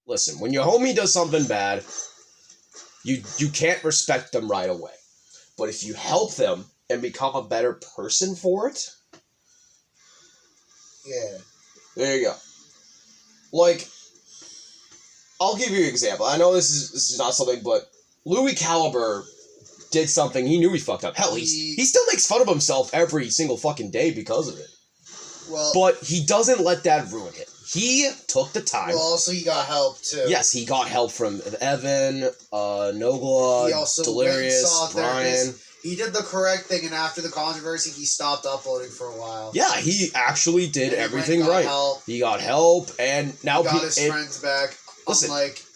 listen, when your homie does something bad, you can't respect them right away. But if you help them and become a better person for it, yeah, there you go. Like, I'll give you an example. I know this is not something, but Louis Caliber did something. He knew he fucked up. Hell, he still makes fun of himself every single fucking day because of it. Well, but he doesn't let that ruin it. He took the time. Well, also he got help too. Yes, he got help from Evan, Nogla, Delirious, Brian. He did the correct thing, and after the controversy, he stopped uploading for a while. Yeah, he actually did everything right. He got help, and now he got his friends back. Listen,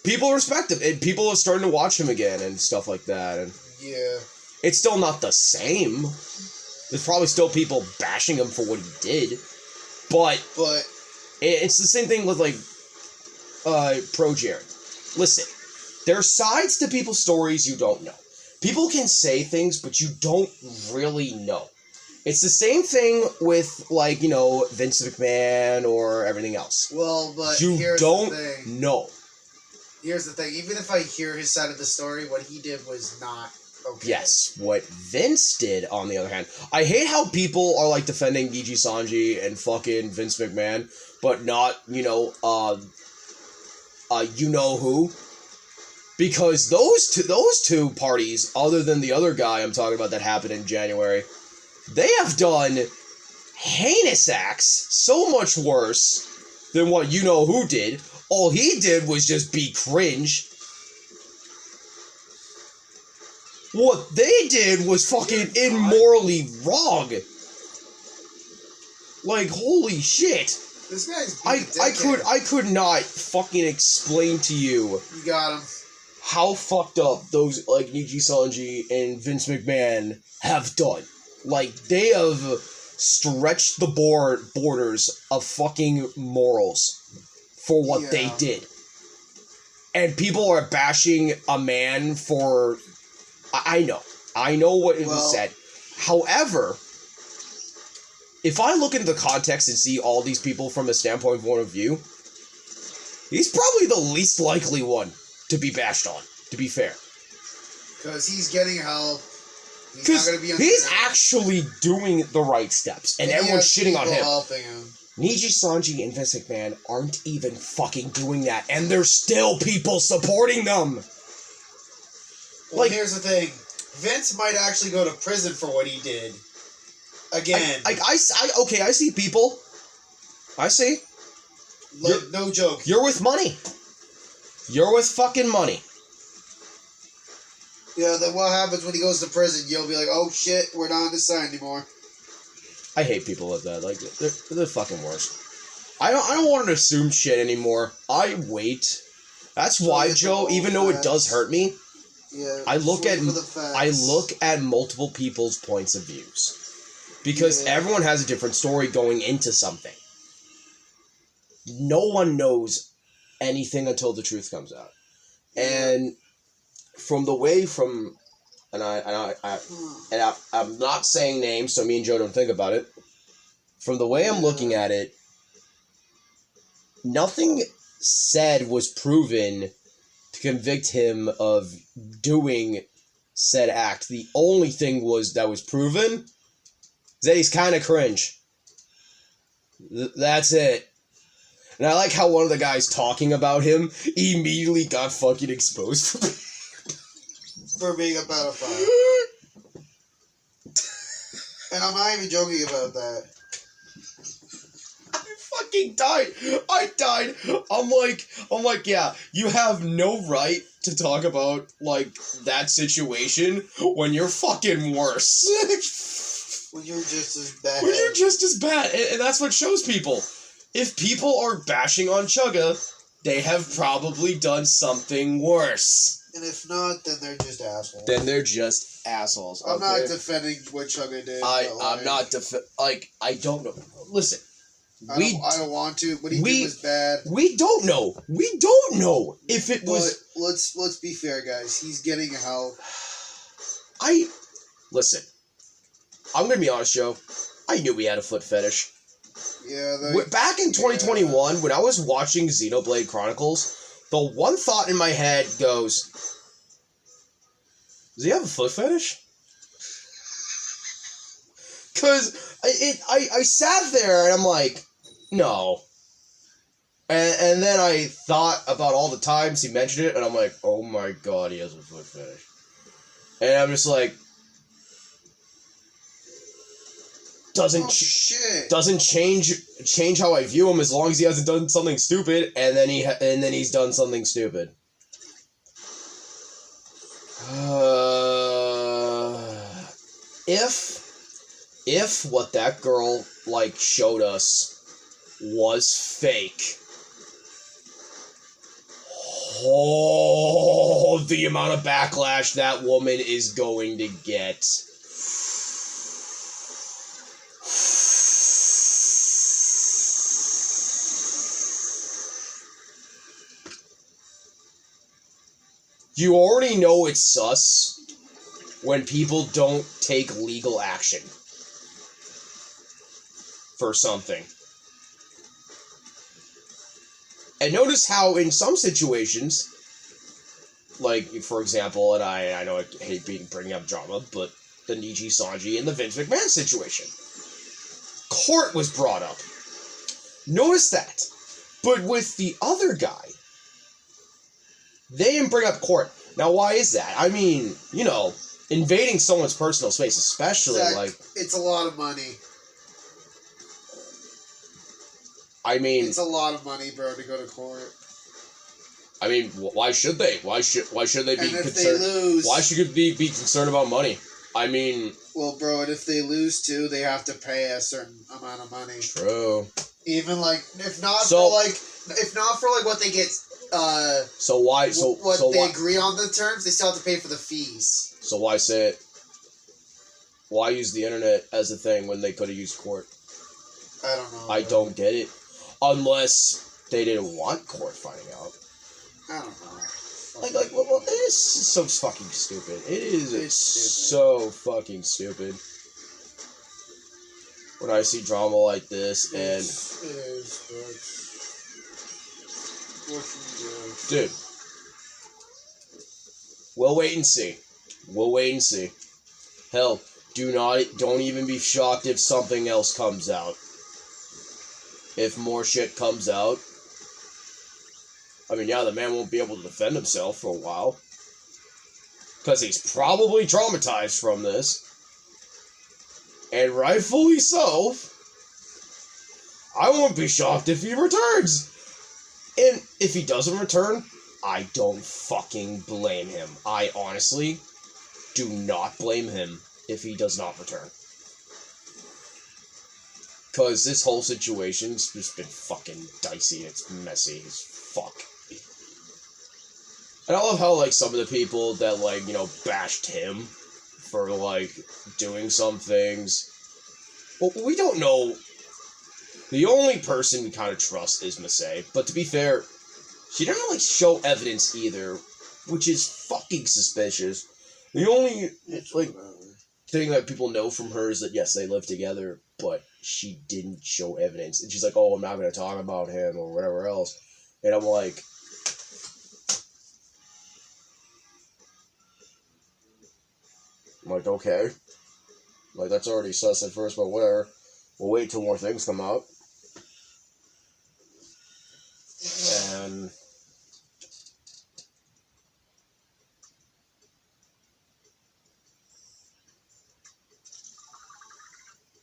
people respect him, and people are starting to watch him again and stuff like that. And yeah, it's still not the same. There's probably still people bashing him for what he did, but it's the same thing with Pro Jared. Listen, there's sides to people's stories you don't know. People can say things, but you don't really know. It's the same thing with, Vince McMahon or everything else. Well, but here's the thing. know. Here's the thing. Even if I hear his side of the story, what he did was not okay. Yes, what Vince did, on the other hand. I hate how people are, defending Niji Sanji and fucking Vince McMahon, but not, you know who. Because those two parties, other than the other guy I'm talking about that happened in January, they have done heinous acts so much worse than what who did. All he did was just be cringe. What they did was fucking immorally wrong. Holy shit. This guy's I could not fucking explain to you. You got him. How fucked up those, Niji Sanji and Vince McMahon have done. They have stretched the borders of fucking morals for what they did. And people are bashing a man for... I know what it was said. However, if I look into the context and see all these people from a standpoint point of view, he's probably the least likely one to be bashed on, to be fair. Because he's getting help. He's actually doing the right steps, and everyone's shitting on him. Helping him. Niji Sanji and Vince McMahon aren't even fucking doing that, and there's still people supporting them. Well, here's the thing. Vince might actually go to prison for what he did. Again. I see people. I see. No joke. You're with money. You're with fucking money. Yeah, then what happens when he goes to prison? You'll be like, oh shit, we're not on this side anymore. I hate people like that. They're the fucking worst. I don't want to assume shit anymore. I wait. That's why, Joe, even though it does hurt me, I look at multiple people's points of views. Because everyone has a different story going into something. No one knows anything until the truth comes out. And I'm not saying names, so me and Joe don't think about it. From the way I'm looking at it, nothing said was proven to convict him of doing said act. The only thing that was proven is that he's kind of cringe. That's it. And I like how one of the guys talking about him immediately got fucking exposed for being a pedophile. And I'm not even joking about that. I fucking died. I died. I'm like, yeah, you have no right to talk about, that situation when you're fucking worse. When you're just as bad. When you're just as bad. And that's what shows people. If people are bashing on Chugga, they have probably done something worse. And if not, then they're just assholes. I'm not defending what Chugga did. I'm not I don't know. Listen. I don't want to, but he did was bad. We don't know. We don't know if it was... Let's be fair, guys. He's getting help. Listen. I'm going to be honest, Joe. I knew we had a foot fetish. Yeah. Back in 2021, when I was watching Xenoblade Chronicles, the one thought in my head goes, does he have a foot fetish? Because I sat there and I'm like, no. And then I thought about all the times he mentioned it, and I'm like, oh my god, he has a foot fetish. And I'm just like, doesn't change how I view him as long as he hasn't done something stupid, and then he's done something stupid. If what that girl showed us was fake, oh, the amount of backlash that woman is going to get. You already know it's sus when people don't take legal action for something. And notice how in some situations, like, for example, and I know I hate bringing up drama, but the Niji Sanji and the Vince McMahon situation. Court was brought up. Notice that. But with the other guy, they didn't bring up court. Now, why is that? I mean, invading someone's personal space, especially, Zach, it's a lot of money. I mean... It's a lot of money, bro, to go to court. I mean, why should they? Why should they be concerned? And if they lose... Why should they be concerned about money? I mean... Well, bro, and if they lose, too, they have to pay a certain amount of money. True. Even, if not for what they get... they agree on the terms, they still have to pay for the fees. So why say it? Why use the internet as a thing when they could have used court? I don't know. I don't get it. Unless they didn't want court finding out. I don't know. Well, it is so fucking stupid. It's so fucking stupid. When I see drama like this, and... Dude. We'll wait and see. Hell, don't even be shocked if something else comes out. If more shit comes out. I mean, yeah, the man won't be able to defend himself for a while. Because he's probably traumatized from this. And rightfully so. I won't be shocked if he returns. And if he doesn't return, I don't fucking blame him. I honestly do not blame him if he does not return. Because this whole situation's just been fucking dicey. It's messy as fuck. And I love how, some of the people that, bashed him for, doing some things. Well, we don't know. The only person we kind of trust is Masay. But to be fair, she didn't, show evidence either, which is fucking suspicious. The only, thing that people know from her is that, yes, they live together, but she didn't show evidence. And she's like, oh, I'm not going to talk about him or whatever else. And I'm like... okay. That's already sus at first, but whatever. We'll wait till more things come out. And...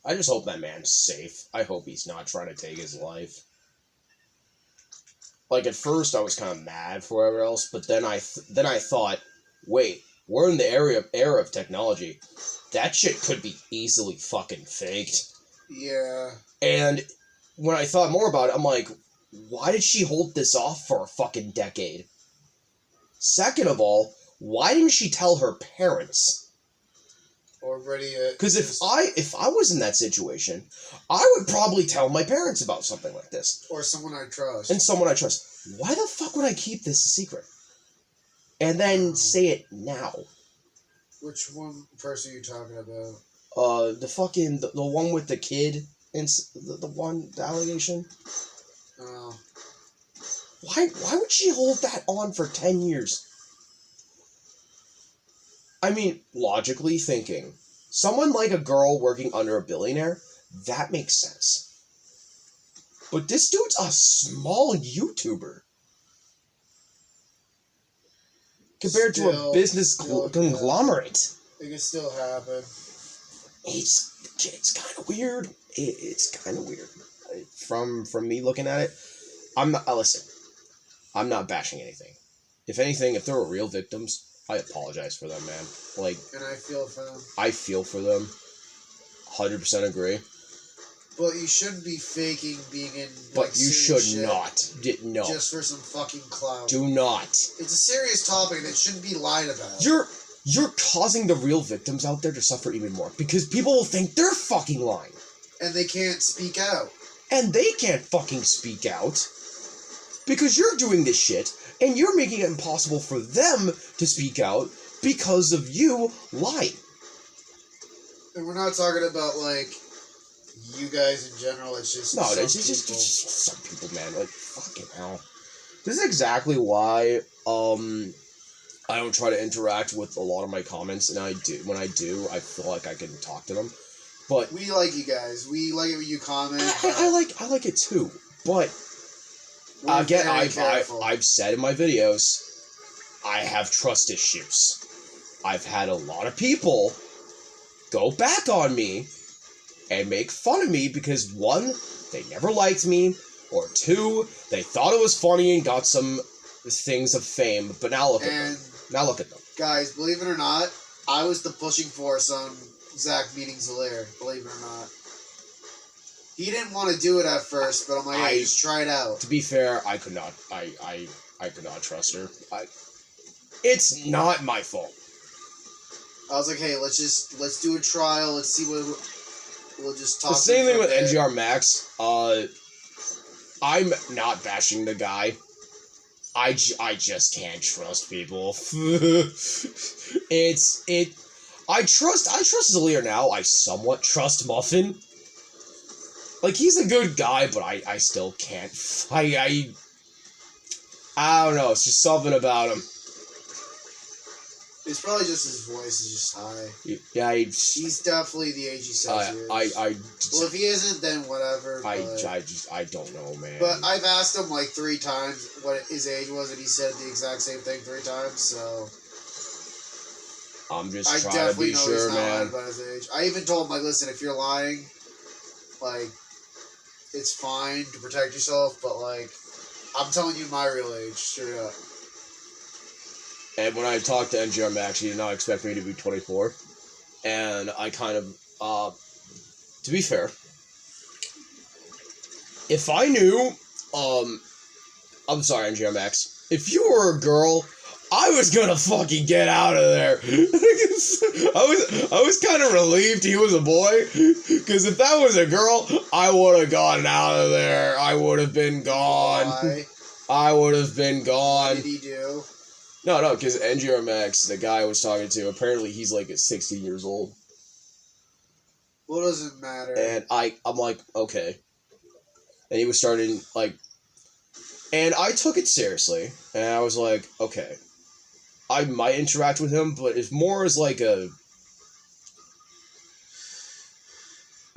I just hope that man's safe. I hope he's not trying to take his life. At first I was kind of mad for whatever else, but then I thought, wait, we're in the era of technology. That shit could be easily fucking faked. Yeah. And when I thought more about it, I'm like, why did she hold this off for a fucking decade? Second of all, why didn't she tell her parents? Because if I was in that situation, I would probably tell my parents about something like this. Or someone I trust. And someone I trust. Why the fuck would I keep this a secret? And then say it now. Which one person are you talking about? The one with the kid, and the allegation. Oh. Why would she hold that on for 10 years? I mean, logically thinking, someone like a girl working under a billionaire, that makes sense. But this dude's a small YouTuber. Compared to a business conglomerate. It can still happen. It's kind of weird. It's kind of weird. From me looking at it, I'm not... listen, I'm not bashing anything. If anything, if there were real victims, I apologize for them, man. Like... And I feel for them. I feel for them. 100% agree. But you shouldn't be faking being in. But you should not. No. Just for some fucking clout. Do not. It's a serious topic that shouldn't be lied about. You're causing the real victims out there to suffer even more because people will think they're fucking lying. And they can't speak out. And they can't fucking speak out because you're doing this shit and you're making it impossible for them to speak out because of you lying. And we're not talking about, like, you guys in general. It's just it's just some people, man. Like, fucking hell. This is exactly why I don't try to interact with a lot of my comments, and when I do, I feel like I can talk to them. But we like you guys. We like it when you comment. I like it too. But again, I've said in my videos, I have trust issues. I've had a lot of people go back on me and make fun of me because, one, they never liked me, or two, they thought it was funny and got some things of fame, but now look at them. Now look at them. Guys, believe it or not, I was the pushing force on Zach meeting Zalaire, believe it or not. He didn't want to do it at first, but I'm like, hey, just try it out. To be fair, I could not. I could not trust her. It's not my fault. I was like, hey, let's do a trial. Let's see what we'll just talk. The same thing with NGR Max. I'm not bashing the guy. I just can't trust people. I trust Zalaire now. I somewhat trust Muffin. Like, he's a good guy, but I still can't. I don't know. It's just something about him. It's probably just his voice is just high. Yeah, he's definitely the age he says he is. Well, if he isn't, then whatever. I don't know, man. But I've asked him like 3 times what his age was, and he said the exact same thing 3 times. So I'm just trying to be sure, man. About his age. I even told him, like, listen, if you're lying, like, it's fine to protect yourself, but like, I'm telling you my real age, straight up. And when I talked to NGR Max, he did not expect me to be 24. And I kind of, to be fair, if I knew, I'm sorry, NGR Max, if you were a girl, I was gonna fucking get out of there. I was kind of relieved he was a boy, because if that was a girl, I would have gotten out of there. I would have been gone. Why? I would have been gone. What did he do? No, because NGR Max, the guy I was talking to, apparently he's like 16 years old. Well, it doesn't matter. And I'm like, okay. And he was starting, like, and I took it seriously. And I was like, okay. I might interact with him, but it's more as like I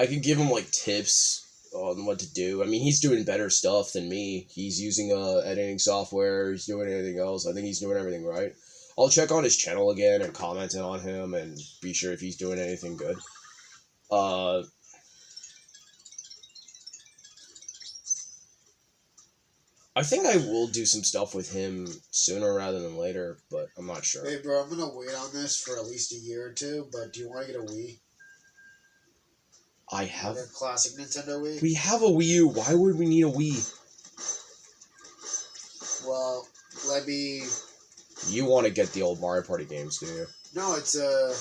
can give him like tips on what to do. I mean, he's doing better stuff than me. He's using editing software. He's doing anything else. I think he's doing everything right. I'll check on his channel again and comment on him and be sure if he's doing anything good. I think I will do some stuff with him sooner rather than later, but I'm not sure. Hey, bro, I'm gonna wait on this for at least a year or 2, but do you want to get a Wii? I have... Like a classic Nintendo Wii? We have a Wii U. Why would we need a Wii? Well, let me... You want to get the old Mario Party games, do you? No, it's a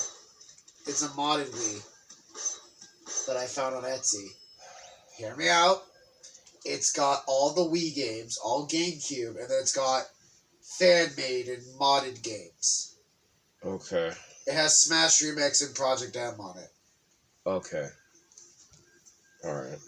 modded Wii that I found on Etsy. Hear me out. It's got all the Wii games, all GameCube, and then it's got fan-made and modded games. Okay. It has Smash Remix and Project M on it. Okay. Alright.